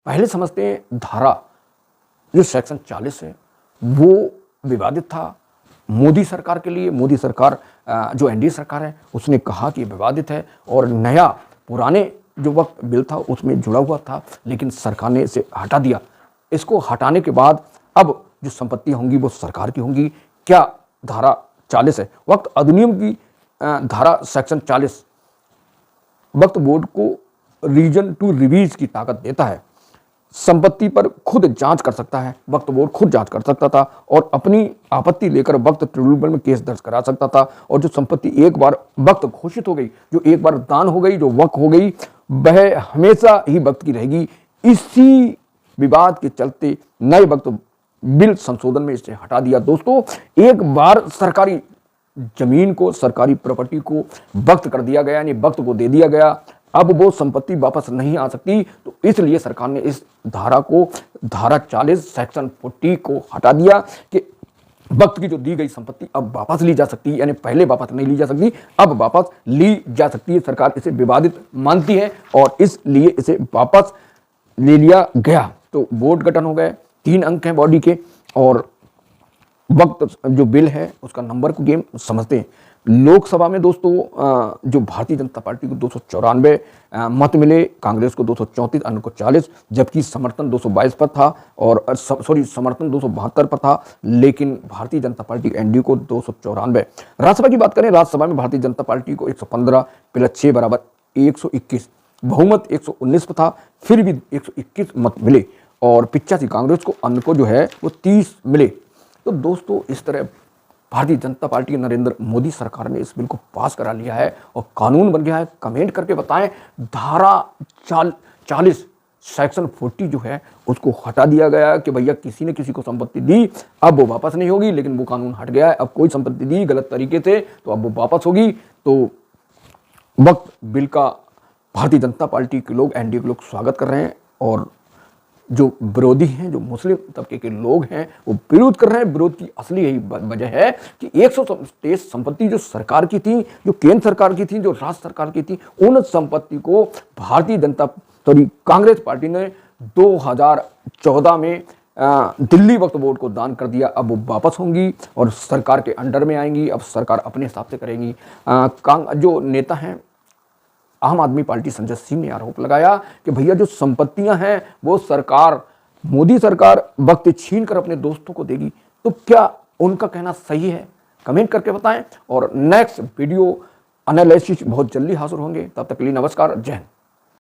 पहले समझते हैं धारा जो सेक्शन 40 है वो विवादित था मोदी सरकार के लिए। मोदी सरकार जो एनडीए सरकार है उसने कहा कि विवादित है और नया पुराने जो वक्त बिल था उसमें जुड़ा हुआ था, लेकिन सरकार ने इसे हटा दिया। इसको हटाने के बाद अब जो संपत्ति होंगी वो सरकार की होंगी। क्या धारा 40 है वक्त अधिनियम की धारा सेक्शन 40 वक्त बोर्ड को रीजन टू रिवीज की ताकत देता है। संपत्ति पर खुद जांच कर सकता है, वक्त बोर्ड खुद जांच कर सकता था और अपनी आपत्ति लेकर वक्त ट्रिब्यूनल में केस दर्ज करा सकता था। और जो संपत्ति एक बार वक्त घोषित हो गई, जो एक बार दान हो गई, जो वक्त हो गई, वह हमेशा ही वक्त की रहेगी। इसी विवाद के चलते नए वक्त बिल संशोधन में इसे हटा दिया। दोस्तों, एक बार सरकारी जमीन को, सरकारी प्रॉपर्टी को वक्त कर दिया गया, यानी वक्त को दे दिया गया, अब वो संपत्ति वापस नहीं आ सकती। तो इसलिए सरकार ने इस धारा को, धारा 40 सेक्शन 40 को हटा दिया कि वक्त की जो दी गई संपत्ति अब वापस ली जा सकती है, यानी पहले वापस नहीं ली जा सकती, अब वापस ली जा सकती है। सरकार इसे विवादित मानती है और इसलिए इसे वापस ले लिया गया। तो बोर्ड गठन हो गए, 3 अंक हैं बॉडी के और वक्त जो बिल है उसका नंबर को गेम समझते हैं। लोकसभा में दोस्तों जो भारतीय जनता पार्टी को 294 मत मिले, कांग्रेस को 234, अन्य को 40, जबकि समर्थन 222 पर था और समर्थन 272 पर था, लेकिन भारतीय जनता पार्टी एनडीए को 294। राज्यसभा की बात करें, राज्यसभा में भारतीय जनता पार्टी को 115 + 6 = 121, बहुमत 119 पर था, फिर भी 121 मत मिले और 85 कांग्रेस को, अन्य को जो है वो 30 मिले। तो दोस्तों, इस तरह भारतीय जनता पार्टी नरेंद्र मोदी सरकार ने इस बिल को पास करा लिया है और कानून बन गया है। कमेंट करके बताएं, धारा 40 सेक्शन 40 जो है उसको हटा दिया गया कि भैया किसी ने किसी को संपत्ति दी, अब वो वापस नहीं होगी, लेकिन वो कानून हट गया है। अब कोई संपत्ति दी गलत तरीके से तो अब वो वापस होगी। तो वक्त बिल का भारतीय जनता पार्टी के लोग, एनडीए के लोग स्वागत कर रहे हैं और जो विरोधी हैं, जो मुस्लिम तबके के लोग हैं, वो विरोध कर रहे हैं। विरोध की असली यही वजह है कि 123 संपत्ति जो सरकार की थी, जो केंद्र सरकार की थी, जो राज्य सरकार की थी, उन संपत्ति को भारतीय जनता कांग्रेस पार्टी ने 2014 में दिल्ली वक्फ बोर्ड को दान कर दिया। अब वो वापस होंगी और सरकार के अंडर में आएंगी। अब सरकार अपने हिसाब से करेगी। जो नेता हैं आम आदमी पार्टी संजय सिंह ने आरोप लगाया कि भैया जो संपत्तियां हैं वो सरकार, मोदी सरकार वक्त छीन कर अपने दोस्तों को देगी। तो क्या उनका कहना सही है? कमेंट करके बताएं और नेक्स्ट वीडियो एनालिसिस बहुत जल्दी हाजिर होंगे। तब तक के लिए नमस्कार, जय हिंद।